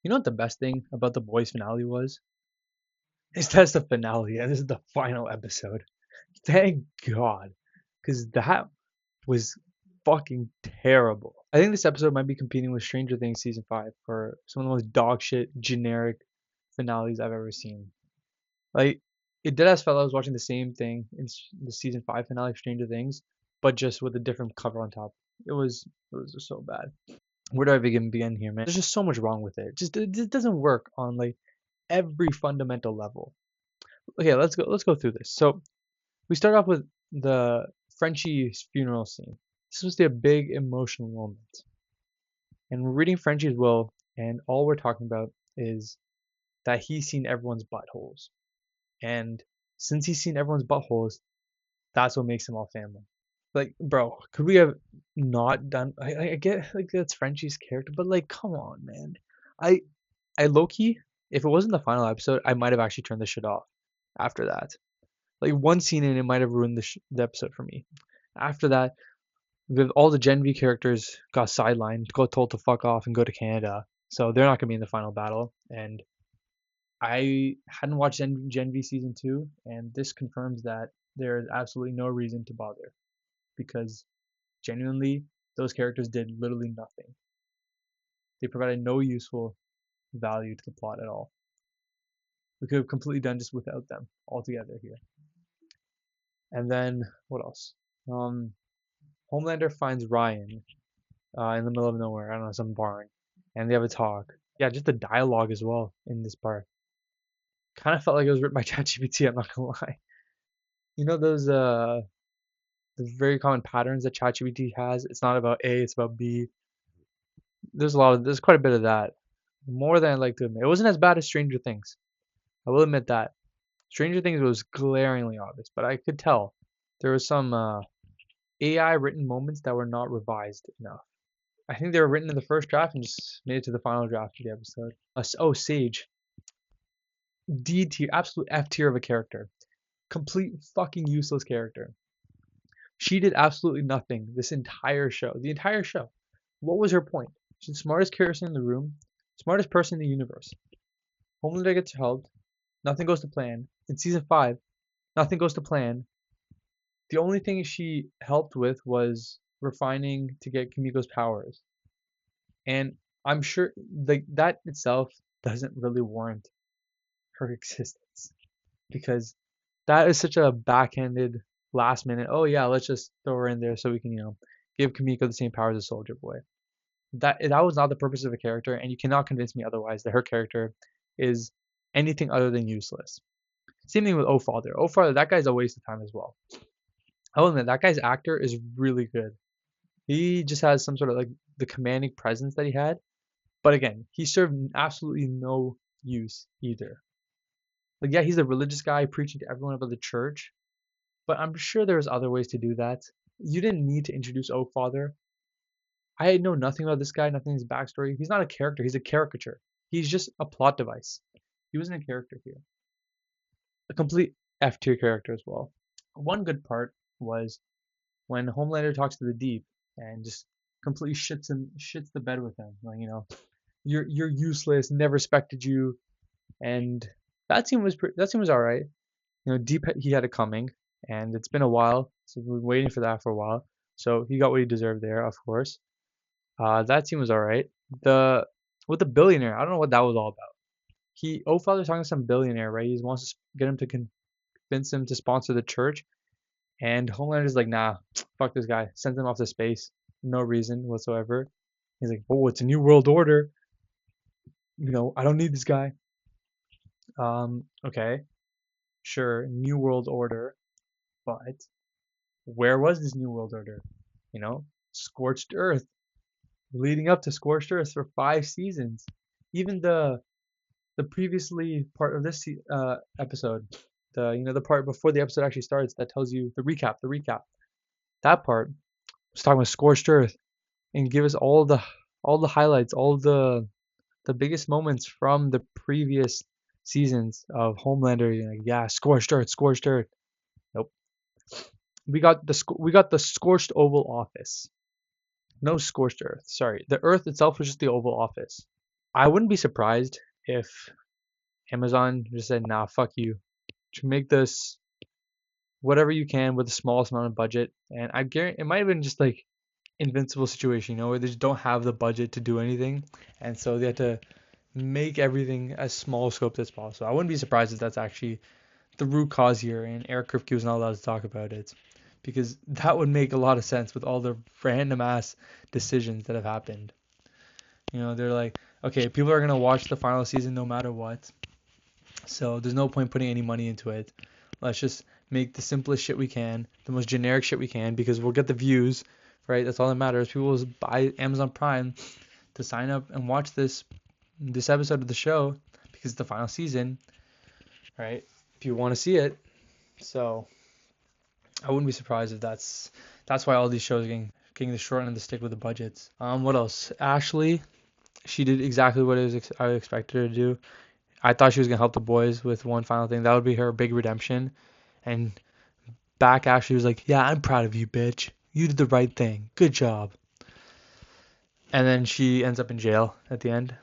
You know what the best thing about the boys finale was? Is that's the finale and this is the final episode. Thank God, because that was fucking terrible. I think this episode might be competing with Stranger Things season 5 for some of the most dog shit generic finales I've ever seen. Like, it did as felt like I was watching the same thing in the season 5 finale of Stranger Things, but just with a different cover on top. It was just so bad. Where do I begin here, man? There's just so much wrong with it. It just doesn't work on like every fundamental level. Okay, let's go through this. So we start off with the Frenchie's funeral scene. This was a big emotional moment. And we're reading Frenchie's will, and all we're talking about is that he's seen everyone's buttholes. And since he's seen everyone's buttholes, that's what makes them all family. Like, bro, could we have not done? I get like that's Frenchie's character, but like, come on, man. I I low key, if it wasn't the final episode, I might have actually turned the shit off after that. Like one scene in it might have ruined the episode for me. After that, with all the Gen V characters got sidelined, got told to fuck off and go to Canada, so they're not gonna be in the final battle. And I hadn't watched Gen V season 2, and this confirms that there is absolutely no reason to bother because genuinely those characters did literally nothing. They provided no useful value to the plot at all. We could have completely done just without them altogether here. And then what else? Um, Homelander finds Ryan in the middle of nowhere. I don't know, some barn, and they have a talk. Yeah, just the dialogue as well in this part. Kind of felt like it was written by ChatGPT. I'm not gonna lie. You know those the very common patterns that ChatGPT has. It's not about A, it's about B. There's quite a bit of that. More than I'd like to admit. It wasn't as bad as Stranger Things. I will admit that. Stranger Things was glaringly obvious, but I could tell there was some AI written moments that were not revised enough. I think they were written in the first draft and just made it to the final draft of the episode. Oh, Sage. D tier, absolute F tier of a character. Complete fucking useless character. She did absolutely nothing this entire show. The entire show. What was her point? She's the smartest person in the room, smartest person in the universe. Homelander gets helped. Nothing goes to plan. In season 5, nothing goes to plan. The only thing she helped with was refining to get Kimiko's powers. And I'm sure like that itself doesn't really warrant her existence because that is such a backhanded last minute. Oh yeah, let's just throw her in there so we can give Kimiko the same powers as Soldier Boy. That was not the purpose of the character, and you cannot convince me otherwise that her character is anything other than useless. Same thing with O Father. O Father, that guy's a waste of time as well. I will admit that guy's actor is really good. He just has some sort of like the commanding presence that he had. But again, he served absolutely no use either. Like, yeah, he's a religious guy preaching to everyone about the church, but I'm sure there's other ways to do that. You didn't need to introduce Oak Father. I know nothing about this guy, nothing his backstory. He's not a character, he's a caricature. He's just a plot device. He wasn't a character here. A complete F tier character as well. One good part was when Homelander talks to the Deep and just completely shits the bed with him. Like, you're useless, never respected you, and that scene was all right. Deep he had it coming, and it's been a while, so we've been waiting for that for a while. So he got what he deserved there, of course. That scene was all right. The with the billionaire, I don't know what that was all about. Father's talking to some billionaire, right? He wants to get him to convince him to sponsor the church, and Homelander's like, nah, fuck this guy. Sends him off to space, no reason whatsoever. He's like, oh, it's a new world order. I don't need this guy. Okay, sure, new world order, but where was this new world order? Scorched Earth, leading up to Scorched Earth for 5 seasons. Even the previously part of this episode, the part before the episode actually starts that tells you the recap. That part was talking about Scorched Earth and give us all the highlights, all the biggest moments from the previous seasons of Homelander. Yeah, Scorched Earth, Scorched Earth. Nope. We got the scorched Oval Office. No scorched Earth. Sorry, the Earth itself was just the Oval Office. I wouldn't be surprised if Amazon just said, "Nah, fuck you. To make this whatever you can with the smallest amount of budget." And I guarantee it might have been just like Invincible situation, where they just don't have the budget to do anything, and so they have to make everything as small scope as possible. I wouldn't be surprised if that's actually the root cause here, and Eric Kripke was not allowed to talk about it because that would make a lot of sense with all the random ass decisions that have happened. They're like, okay, people are gonna watch the final season no matter what, so there's no point putting any money into it. Let's just make the simplest shit we can, the most generic shit we can, because we'll get the views, right? That's all that matters. People will buy Amazon Prime to sign up and watch this episode of the show because it's the final season, right? If you want to see it. So I wouldn't be surprised if that's why all these shows are getting the short end of the stick with the budgets. What else? Ashley, she did exactly what I expected her to do. I thought she was gonna help the boys with one final thing. That would be her big redemption. And back Ashley was like, "Yeah, I'm proud of you, bitch. You did the right thing. Good job." And then she ends up in jail at the end.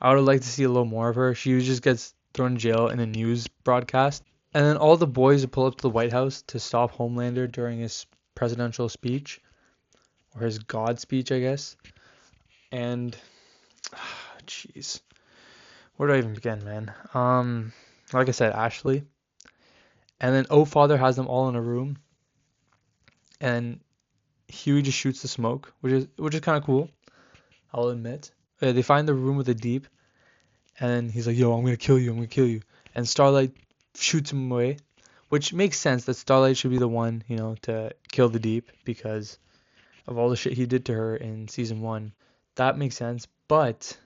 I would have liked to see a little more of her. She just gets thrown in jail in a news broadcast. And then all the boys pull up to the White House to stop Homelander during his presidential speech, or his God speech, I guess. And, jeez, where do I even begin, man? Like I said, Ashley. And then Father has them all in a room, and Huey just shoots the smoke, which is kind of cool. I'll admit. They find the room with the Deep, and then he's like, "Yo, I'm gonna kill you. I'm gonna kill you." And Starlight shoots him away, which makes sense that Starlight should be the one, to kill the Deep because of all the shit he did to her in season 1. That makes sense, but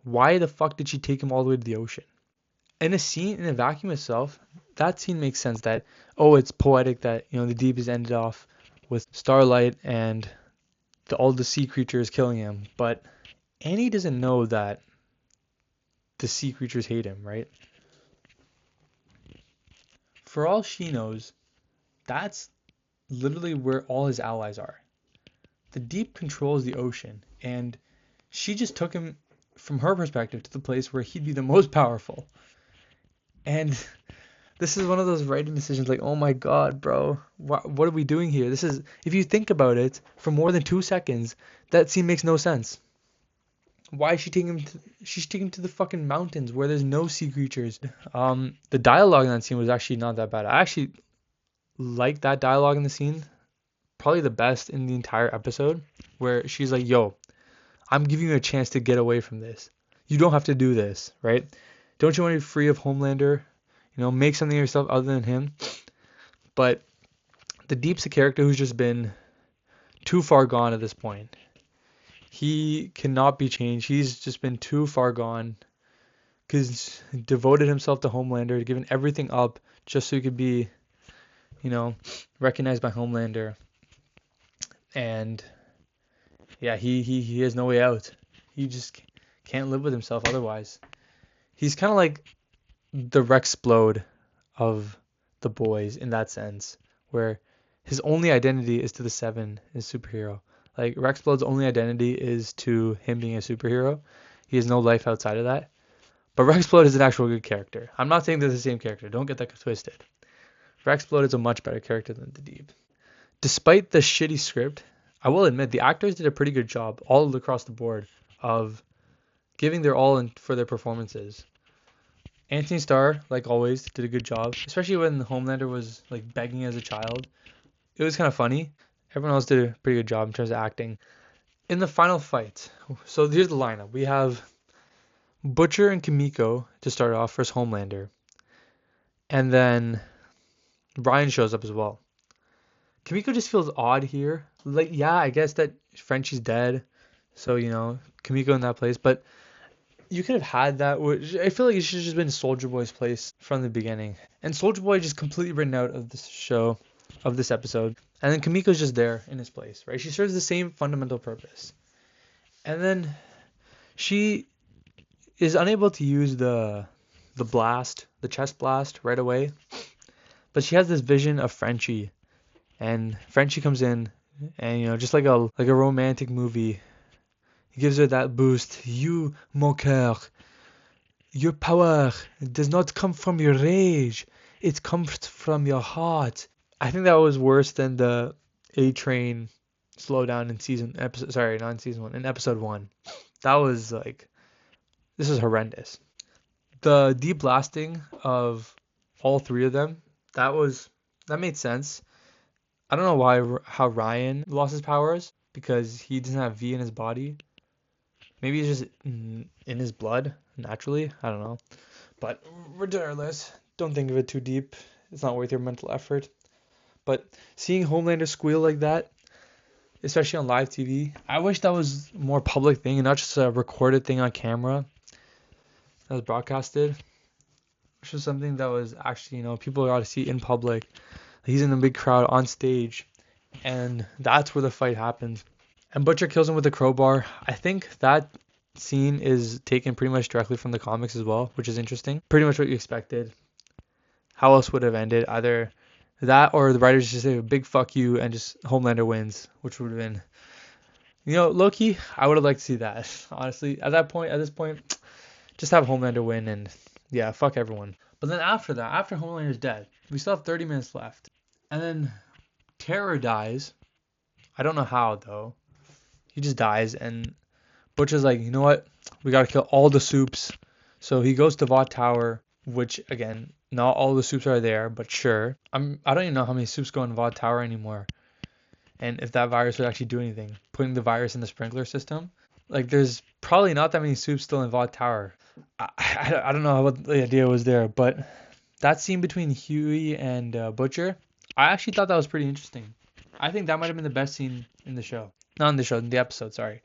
why the fuck did she take him all the way to the ocean? In a vacuum itself, that scene makes sense that, it's poetic that, the Deep is ended off with Starlight and all the sea creatures killing him, but Annie doesn't know that the sea creatures hate him, right? For all she knows, that's literally where all his allies are. The Deep controls the ocean, and she just took him, from her perspective, to the place where he'd be the most powerful. And this is one of those writing decisions like, oh my god, bro, what are we doing here? This is, if you think about it, for more than 2 seconds, that scene makes no sense. Why is she taking him she's taking him to the fucking mountains where there's no sea creatures. The dialogue in that scene was actually not that bad. I actually liked that dialogue in the scene. Probably the best in the entire episode, where she's like, "Yo, I'm giving you a chance to get away from this. You don't have to do this, right? Don't you want to be free of Homelander? Make something of yourself other than him." But the Deep's a character who's just been too far gone at this point. He cannot be changed. He's just been too far gone because he devoted himself to Homelander, given everything up just so he could be, recognized by Homelander. And yeah, he has no way out. He just can't live with himself otherwise. He's kind of like the Rexplode of the boys in that sense, where his only identity is to the Seven, his superhero. Like, Rexplode's only identity is to him being a superhero. He has no life outside of that. But Rexplode is an actual good character. I'm not saying they're the same character. Don't get that twisted. Rexplode is a much better character than the Deep. Despite the shitty script, I will admit the actors did a pretty good job all across the board of giving their all for their performances. Anthony Starr, like always, did a good job, especially when Homelander was like begging as a child. It was kind of funny. Everyone else did a pretty good job in terms of acting. In the final fight, so here's the lineup. We have Butcher and Kimiko to start off versus Homelander. And then Ryan shows up as well. Kimiko just feels odd here. Like, yeah, I guess that Frenchie's dead. So, Kimiko in that place. But you could have had that. I feel like it should have just been Soldier Boy's place from the beginning. And Soldier Boy just completely written out of this show, of this episode. And then Kimiko's just there in his place, right? She serves the same fundamental purpose. And then she is unable to use the blast, the chest blast right away. But she has this vision of Frenchie. And Frenchie comes in, and just like a romantic movie, he gives her that boost. You, mon cœur, your power does not come from your rage. It comes from your heart. I think that was worse than the A Train slowdown in episode. Sorry, not in season one. In episode one, that was like this is horrendous. The de-blasting of all three of them, that made sense. I don't know how Ryan lost his powers because he doesn't have V in his body. Maybe it's just in his blood naturally. I don't know. But regardless, don't think of it too deep. It's not worth your mental effort. But seeing Homelander squeal like that, especially on live TV, I wish that was a more public thing and not just a recorded thing on camera that was broadcasted. Which was something that was actually, people got to see in public. He's in a big crowd on stage, and that's where the fight happens. And Butcher kills him with a crowbar. I think that scene is taken pretty much directly from the comics as well, which is interesting. Pretty much what you expected. How else would it have ended? Either that or the writers just say a big fuck you and just Homelander wins, which would have been, low-key, I would have liked to see that. Honestly, at this point, just have Homelander win and yeah, fuck everyone. But then after that, after Homelander's dead, we still have 30 minutes left. And then Terror dies. I don't know how though. He just dies and Butcher's like, you know what? We gotta kill all the Supes. So he goes to Vought Tower, which again, not all the Supes are there, but sure. I don't even know how many Supes go in Vought Tower anymore. And if that virus would actually do anything. Putting the virus in the sprinkler system. Like there's probably not that many Supes still in Vought Tower. I don't know what the idea was there, but that scene between Huey and Butcher, I actually thought that was pretty interesting. I think that might have been the best scene in the show. Not in the show, in the episode, sorry.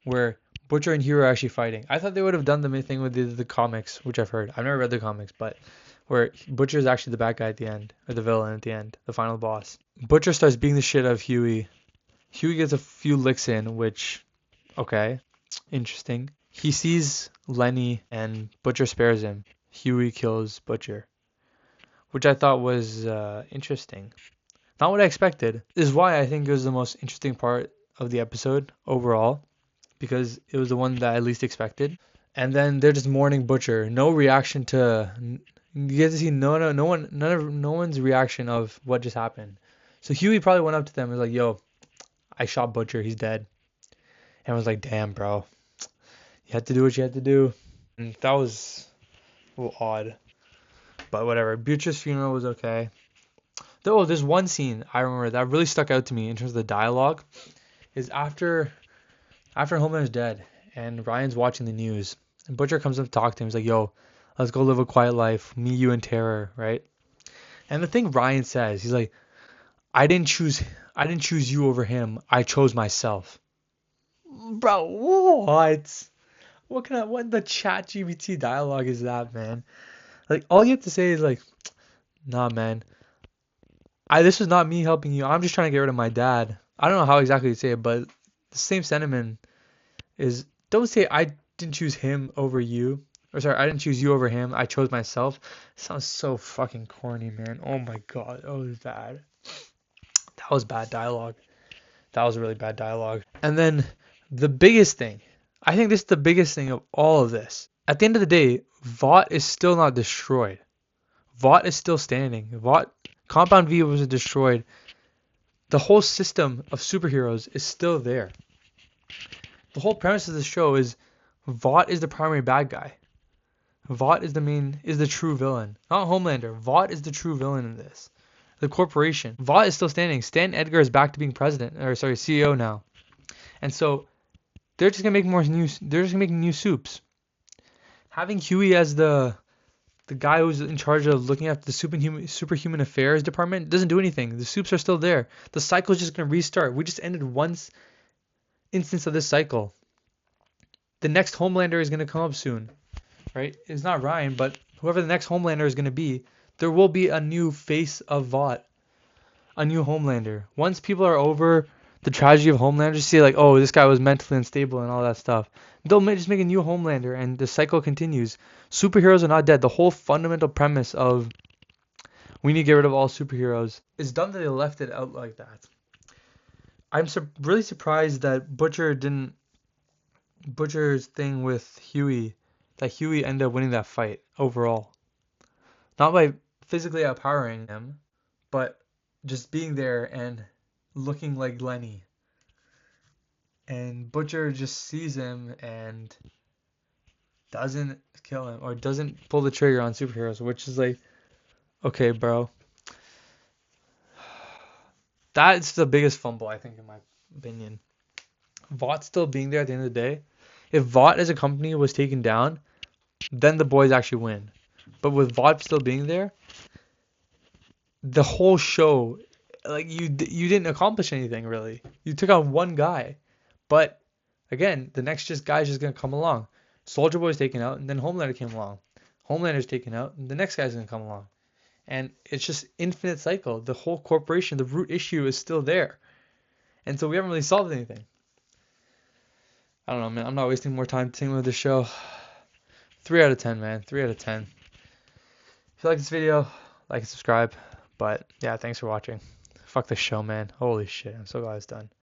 Where Butcher and Huey are actually fighting. I thought they would have done the thing with the comics, which I've heard. I've never read the comics, but where Butcher is actually the bad guy at the end, or the villain at the end, the final boss. Butcher starts beating the shit out of Huey. Huey gets a few licks in, which, okay, interesting. He sees Lenny and Butcher spares him. Huey kills Butcher, which I thought was interesting. Not what I expected. This is why I think it was the most interesting part of the episode overall, because it was the one that I least expected. And then they're just mourning Butcher. No reaction to. You get to see no one's reaction of what just happened. So Huey probably went up to them and was like, "Yo, I shot Butcher. He's dead." And was like, "Damn, bro. You had to do what you had to do." And that was a little odd. But whatever. Butcher's funeral was okay. Though there's one scene I remember that really stuck out to me in terms of the dialogue. Is after Homelander's dead and Ryan's watching the news. And Butcher comes up to talk to him. He's like, "Yo, let's go live a quiet life. Me, you, and Terror," right? And the thing Ryan says, he's like, I didn't choose you over him. I chose myself." Bro, what? What the chat GPT dialogue is that, man? Like all you have to say is like, "Nah, man. This is not me helping you. I'm just trying to get rid of my dad." I don't know how exactly to say it, but the same sentiment is don't say I didn't choose him over you. Or sorry, I didn't choose you over him. I chose myself. Sounds so fucking corny, man. Oh my god, that was bad. That was bad dialogue. That was really bad dialogue. And then the biggest thing, I think this is the biggest thing of all of this. At the end of the day, Vought is still not destroyed. Vought is still standing. Compound V wasn't destroyed. The whole system of superheroes is still there. The whole premise of the show is Vought is the primary bad guy. Vought is the true villain. Not Homelander. Vought is the true villain in this. The corporation. Vought is still standing. Stan Edgar is back to being CEO now. And so they're just gonna make new Supes. Having Huey as the guy who's in charge of looking after the superhuman affairs department doesn't do anything. The Supes are still there. The cycle is just gonna restart. We just ended one instance of this cycle. The next Homelander is gonna come up soon, right? It's not Ryan, but whoever the next Homelander is gonna be, there will be a new face of Vought, a new Homelander. Once people are over the tragedy of Homelander, see like, oh, this guy was mentally unstable and all that stuff, they'll just make a new Homelander and the cycle continues. Superheroes are not dead. The whole fundamental premise of we need to get rid of all superheroes is dumb that they left it out like that. I'm really surprised that Butcher's thing with Huey, that Huey ended up winning that fight overall. Not by physically outpowering him, but just being there and looking like Lenny. And Butcher just sees him and doesn't kill him or doesn't pull the trigger on superheroes, which is like, okay, bro. That's the biggest fumble, I think, in my opinion. Vought still being there at the end of the day. If Vought as a company was taken down, then the boys actually win. But with Vought still being there, the whole show, like you didn't accomplish anything really. You took on one guy, but again, the next guy's just gonna come along. Soldier Boy's taken out, and then Homelander came along. Homelander's taken out, and the next guy's gonna come along. And it's just infinite cycle. The whole corporation, the root issue is still there, and so we haven't really solved anything. I don't know, man. I'm not wasting more time thinking with the show. 3 out of 10, man. 3 out of 10. If you like this video, like and subscribe. But yeah, thanks for watching. Fuck this show, man. Holy shit. I'm so glad it's done.